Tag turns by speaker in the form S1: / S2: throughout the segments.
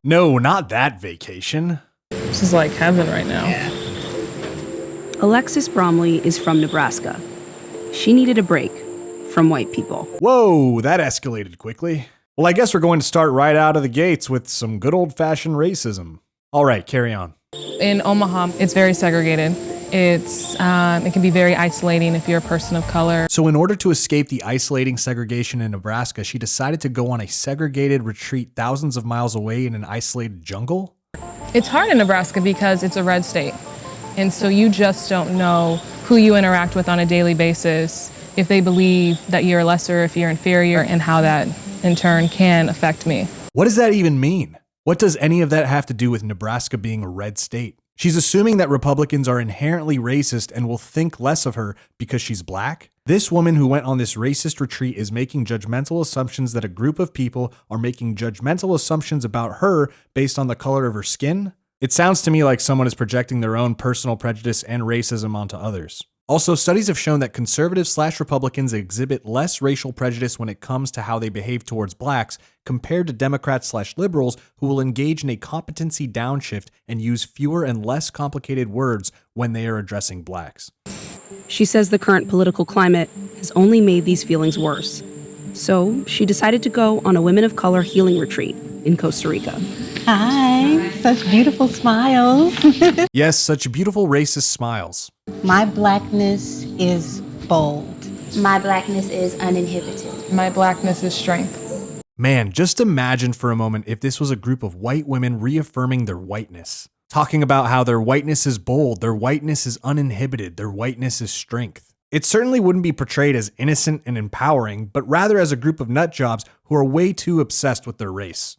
S1: No, not that vacation.
S2: This is like heaven right now.
S3: Yeah.
S4: Alexis Bromley is from Nebraska. She needed a break from white people.
S1: Whoa, that escalated quickly. Well, I guess we're going to start right out of the gates with some good old-fashioned racism. All right, carry on.
S2: In Omaha, it's very segregated. It can be very isolating if you're a person of color.
S1: So in order to escape the isolating segregation in Nebraska, she decided to go on a segregated retreat thousands of miles away in an isolated jungle?
S2: It's hard in Nebraska because it's a red state. And so you just don't know who you interact with on a daily basis, if they believe that you're lesser, if you're inferior, and how that in turn can affect me.
S1: What does that even mean? What does any of that have to do with Nebraska being a red state? She's assuming that Republicans are inherently racist and will think less of her because she's black? This woman who went on this racist retreat is making judgmental assumptions that a group of people are making judgmental assumptions about her based on the color of her skin? It sounds to me like someone is projecting their own personal prejudice and racism onto others. Also, studies have shown that conservatives/Republicans exhibit less racial prejudice when it comes to how they behave towards blacks compared to Democrats/liberals who will engage in a competency downshift and use fewer and less complicated words when they are addressing blacks.
S4: She says the current political climate has only made these feelings worse. So she decided to go on a Women of Color healing retreat in Costa Rica.
S3: Hi, such beautiful smiles.
S1: Yes, such beautiful racist smiles.
S3: My blackness is bold.
S5: My blackness is uninhibited.
S2: My blackness is strength.
S1: Man, just imagine for a moment if this was a group of white women reaffirming their whiteness, talking about how their whiteness is bold, their whiteness is uninhibited, their whiteness is strength. It certainly wouldn't be portrayed as innocent and empowering, but rather as a group of nutjobs who are way too obsessed with their race.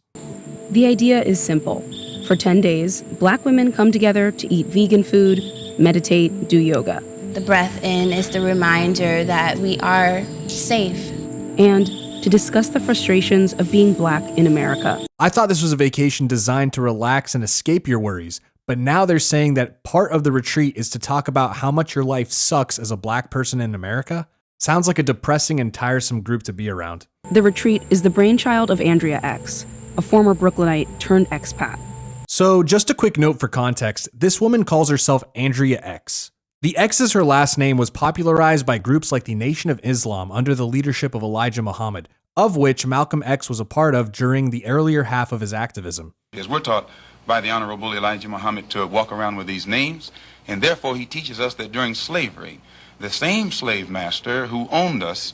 S4: The idea is simple. For 10 days, black women come together to eat vegan food, meditate, do yoga.
S5: The breath in is the reminder that we are safe.
S4: And to discuss the frustrations of being black in America.
S1: I thought this was a vacation designed to relax and escape your worries, but now they're saying that part of the retreat is to talk about how much your life sucks as a black person in America? Sounds like a depressing and tiresome group to be around.
S4: The retreat is the brainchild of Andrea X, a former Brooklynite turned expat.
S1: So just a quick note for context, this woman calls herself Andrea X. The X as her last name was popularized by groups like the Nation of Islam under the leadership of Elijah Muhammad, of which Malcolm X was a part of during the earlier half of his activism.
S6: As we're taught by the Honorable Elijah Muhammad to walk around with these names, and therefore he teaches us that during slavery, the same slave master who owned us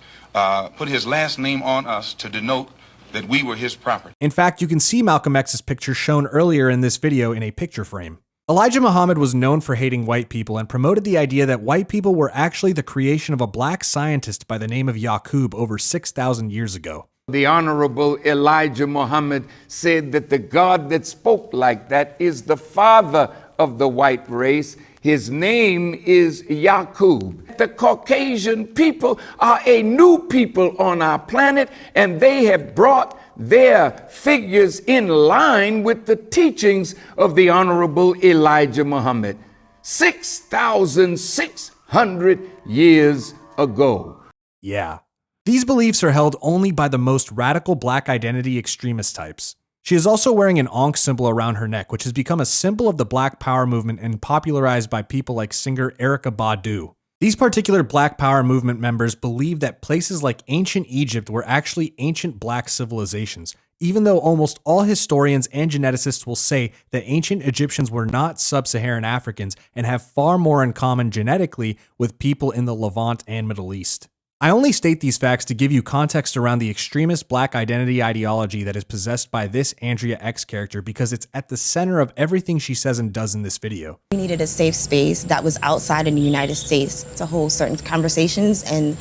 S6: put his last name on us to denote that we were his property.
S1: In fact, you can see Malcolm X's picture shown earlier in this video in a picture frame. Elijah Muhammad was known for hating white people and promoted the idea that white people were actually the creation of a black scientist by the name of Yaqub over 6,000 years ago.
S7: The Honorable Elijah Muhammad said that the God that spoke like that is the father of the white race. His name is Yaqub. The Caucasian people are a new people on our planet, and they have brought their figures in line with the teachings of the Honorable Elijah Muhammad 6,600 years ago.
S1: Yeah. These beliefs are held only by the most radical black identity extremist types. She is also wearing an Ankh symbol around her neck, which has become a symbol of the Black Power movement and popularized by people like singer Erykah Badu. These particular Black Power movement members believe that places like ancient Egypt were actually ancient black civilizations, even though almost all historians and geneticists will say that ancient Egyptians were not sub-Saharan Africans and have far more in common genetically with people in the Levant and Middle East. I only state these facts to give you context around the extremist black identity ideology that is possessed by this Andrea X character because it's at the center of everything she says and does in this video.
S8: We needed a safe space that was outside in the United States to hold certain conversations and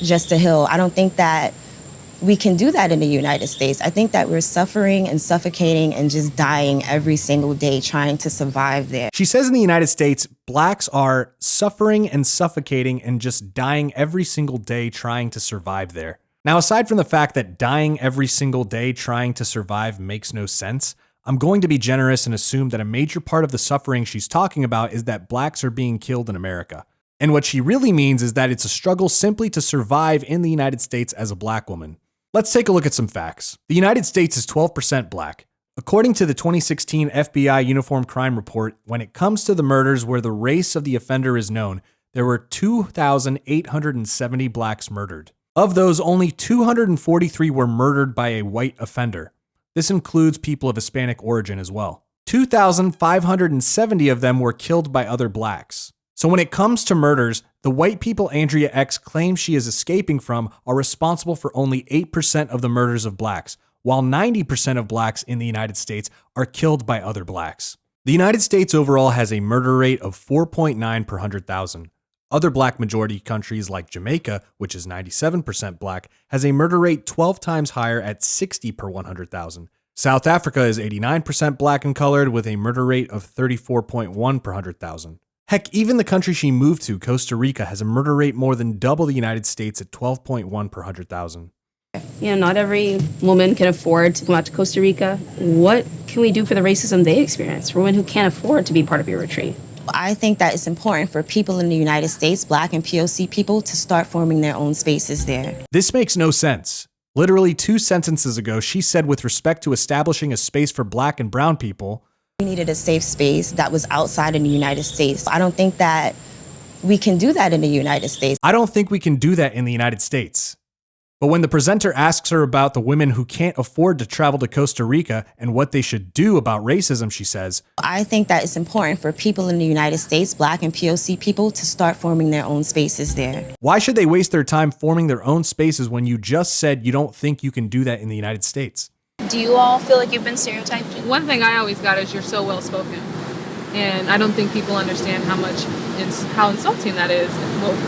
S8: just to heal. I don't think that we can do that in the United States. I think that we're suffering and suffocating and just dying every single day trying to survive there.
S1: She says in the United States, blacks are suffering and suffocating and just dying every single day trying to survive there. Now, aside from the fact that dying every single day trying to survive makes no sense, I'm going to be generous and assume that a major part of the suffering she's talking about is that blacks are being killed in America. And what she really means is that it's a struggle simply to survive in the United States as a black woman. Let's take a look at some facts. The United States is 12% black. According to the 2016 FBI Uniform Crime Report, when it comes to the murders where the race of the offender is known, there were 2,870 blacks murdered. Of those, only 243 were murdered by a white offender. This includes people of Hispanic origin as well. 2,570 of them were killed by other blacks. So when it comes to murders, the white people Andrea X claims she is escaping from are responsible for only 8% of the murders of blacks, while 90% of blacks in the United States are killed by other blacks. The United States overall has a murder rate of 4.9 per 100,000. Other black majority countries like Jamaica, which is 97% black, has a murder rate 12 times higher at 60 per 100,000. South Africa is 89% black and colored with a murder rate of 34.1 per 100,000. Heck, even the country she moved to, Costa Rica, has a murder rate more than double the United States at 12.1 per 100,000.
S4: You know, not every woman can afford to come out to Costa Rica. What can we do for the racism they experience, for women who can't afford to be part of your retreat?
S8: I think that it's important for people in the United States, Black and POC people, to start forming their own spaces there.
S1: This makes no sense. Literally 2 sentences ago, she said with respect to establishing a space for black and brown people,
S8: we needed a safe space that was outside in the United States. I don't think that we can do that in the United States.
S1: I don't think we can do that in the United States. But when the presenter asks her about the women who can't afford to travel to Costa Rica and what they should do about racism, she says,
S8: I think that it's important for people in the United States, Black and POC people, to start forming their own spaces there.
S1: Why should they waste their time forming their own spaces when you just said you don't think you can do that in the United States?
S9: Do you all feel like you've been stereotyped?
S2: One thing I always got is you're so well spoken. And I don't think people understand how insulting that is.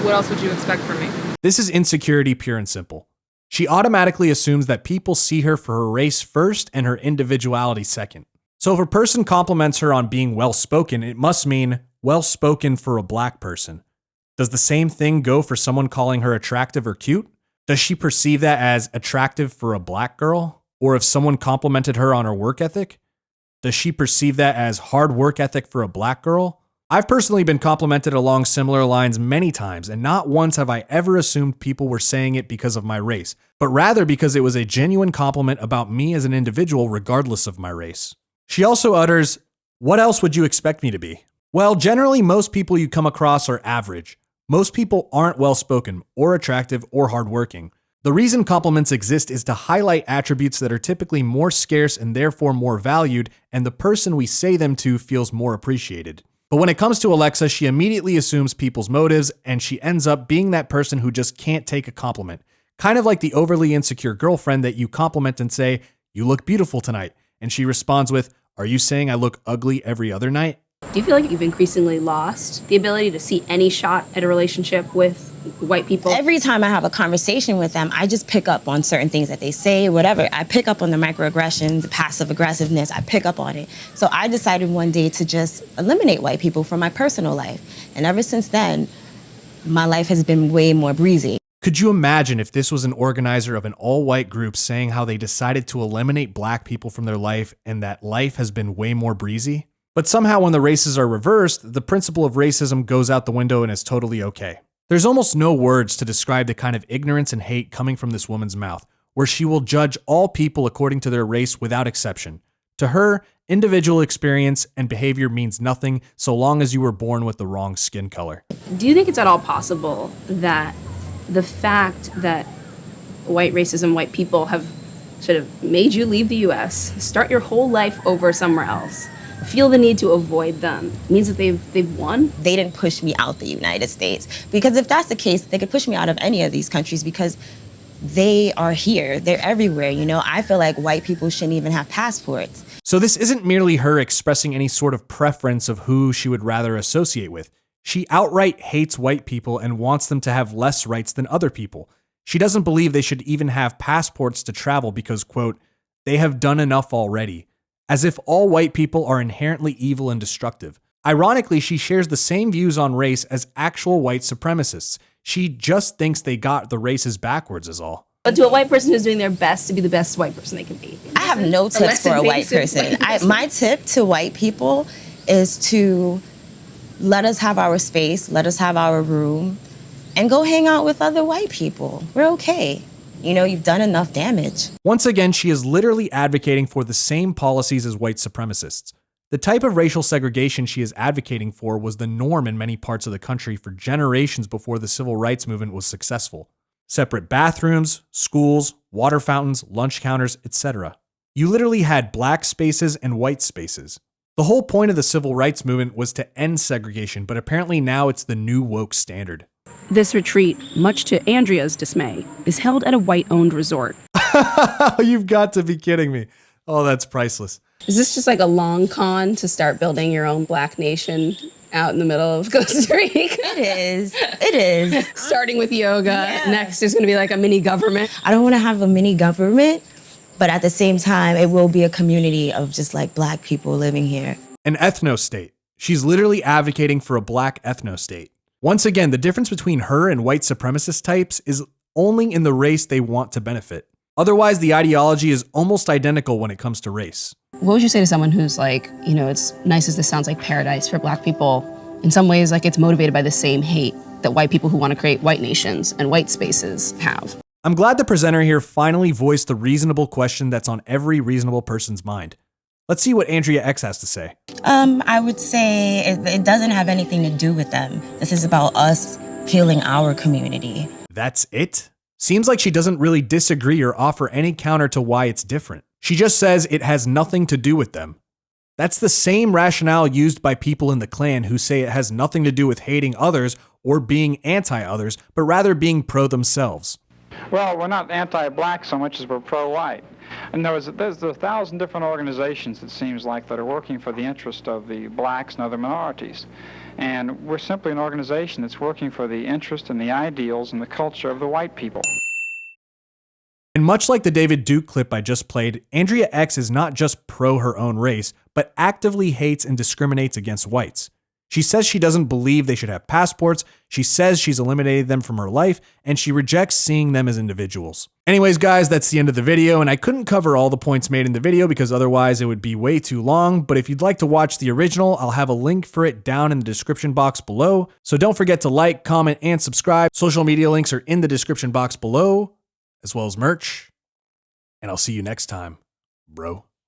S2: What else would you expect from me?
S1: This is insecurity pure and simple. She automatically assumes that people see her for her race first and her individuality second. So if a person compliments her on being well-spoken, it must mean well-spoken for a black person. Does the same thing go for someone calling her attractive or cute? Does she perceive that as attractive for a black girl? Or if someone complimented her on her work ethic, does she perceive that as hard work ethic for a black girl? I've personally been complimented along similar lines many times, and not once have I ever assumed people were saying it because of my race, but rather because it was a genuine compliment about me as an individual regardless of my race. She also utters, "What else would you expect me to be?" Well, generally most people you come across are average. Most people aren't well-spoken or attractive or hardworking. The reason compliments exist is to highlight attributes that are typically more scarce and therefore more valued, and the person we say them to feels more appreciated. But when it comes to Alexa, she immediately assumes people's motives, and she ends up being that person who just can't take a compliment. Kind of like the overly insecure girlfriend that you compliment and say, "You look beautiful tonight." And she responds with, "Are you saying I look ugly every other night?"
S4: Do you feel like you've increasingly lost the ability to see any shot at a relationship with white people?
S8: Every time I have a conversation with them, I just pick up on certain things that they say, whatever. I pick up on the microaggressions, the passive aggressiveness. I pick up on it. So I decided one day to just eliminate white people from my personal life. And ever since then, my life has been way more breezy.
S1: Could you imagine if this was an organizer of an all-white group saying how they decided to eliminate black people from their life and that life has been way more breezy? But somehow when the races are reversed, the principle of racism goes out the window and is totally okay. There's almost no words to describe the kind of ignorance and hate coming from this woman's mouth, where she will judge all people according to their race without exception. To her, individual experience and behavior means nothing so long as you were born with the wrong skin color.
S4: Do you think it's at all possible that the fact that white racism, white people have sort of made you leave the US, start your whole life over somewhere else, feel the need to avoid them, means that they've won?
S8: They didn't push me out the United States. Because if that's the case, they could push me out of any of these countries because they are here. They're everywhere, you know? I feel like white people shouldn't even have passports.
S1: So this isn't merely her expressing any sort of preference of who she would rather associate with. She outright hates white people and wants them to have less rights than other people. She doesn't believe they should even have passports to travel because, quote, they have done enough already. As if all white people are inherently evil and destructive. Ironically, she shares the same views on race as actual white supremacists. She just thinks they got the races backwards is all.
S4: But to a white person who's doing their best to be the best white person they can be.
S8: I have no tips for a white person. My tip to white people is to let us have our space, let us have our room, and go hang out with other white people. We're okay. You know, you've done enough damage.
S1: Once again, she is literally advocating for the same policies as white supremacists. The type of racial segregation she is advocating for was the norm in many parts of the country for generations before the civil rights movement was successful. Separate bathrooms, schools, water fountains, lunch counters, etc. You literally had black spaces and white spaces. The whole point of the civil rights movement was to end segregation, but apparently now it's the new woke standard.
S4: This retreat, much to Andrea's dismay, is held at a white-owned resort.
S1: You've got to be kidding me. Oh, that's priceless.
S4: Is this just like a long con to start building your own black nation out in the middle of Costa Rica?
S8: It is. It is.
S4: Starting with yoga. Yeah. Next is going to be like a mini government.
S8: I don't want to have a mini government, but at the same time, it will be a community of just like black people living here.
S1: An ethno-state. She's literally advocating for a black ethno-state. Once again, the difference between her and white supremacist types is only in the race they want to benefit. Otherwise, the ideology is almost identical when it comes to race.
S4: What would you say to someone who's like, you know, it's nice as this sounds like paradise for black people. In some ways, like it's motivated by the same hate that white people who want to create white nations and white spaces have.
S1: I'm glad the presenter here finally voiced the reasonable question that's on every reasonable person's mind. Let's see what Andrea X has to say.
S8: I would say it doesn't have anything to do with them. This is about us healing our community.
S1: That's it? Seems like she doesn't really disagree or offer any counter to why it's different. She just says it has nothing to do with them. That's the same rationale used by people in the Klan who say it has nothing to do with hating others or being anti-others, but rather being pro themselves.
S10: Well, we're not anti-black so much as we're pro-white. And there's 1,000 different organizations, it seems like, that are working for the interest of the blacks and other minorities. And we're simply an organization that's working for the interest and the ideals and the culture of the white people.
S1: And much like the David Duke clip I just played, Andrea X is not just pro her own race, but actively hates and discriminates against whites. She says she doesn't believe they should have passports, she says she's eliminated them from her life, and she rejects seeing them as individuals. Anyways, guys, that's the end of the video, and I couldn't cover all the points made in the video because otherwise it would be way too long, but if you'd like to watch the original, I'll have a link for it down in the description box below. So don't forget to like, comment, and subscribe. Social media links are in the description box below, as well as merch. And I'll see you next time, bro.